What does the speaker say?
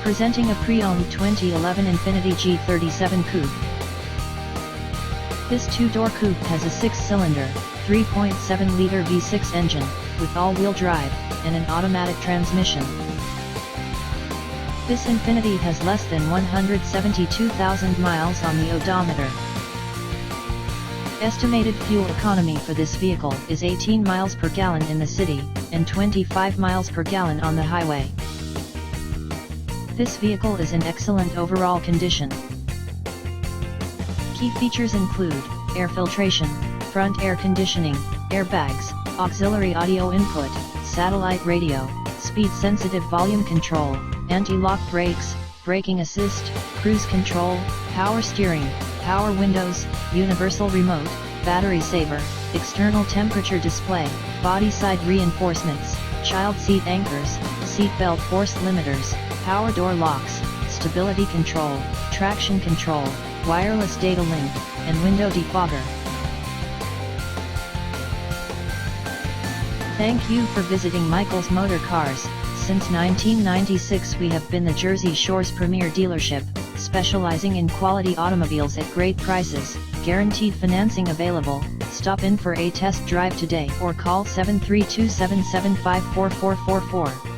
Presenting a pre-owned 2011 INFINITI G37 Coupe. This two-door coupe has a 6-cylinder, 3.7-liter V6 engine, with all-wheel drive, and an automatic transmission. This INFINITI has less than 172,000 miles on the odometer. Estimated fuel economy for this vehicle is 18 miles per gallon in the city, and 25 miles per gallon on the highway. This vehicle is in excellent overall condition. Key features include air filtration, front air conditioning, airbags, auxiliary audio input, satellite radio, speed-sensitive volume control, anti-lock brakes, braking assist, cruise control, power steering, power windows, universal remote, battery saver, external temperature display, body side reinforcements, child seat anchors, seat belt force limiters, power door locks, stability control, traction control, wireless data link, and window defogger. Thank you for visiting Michael's Motorcars. Since 1996 we have been the Jersey Shore's premier dealership, specializing in quality automobiles at great prices, guaranteed financing available. Stop in for a test drive today or call 732-775-4444.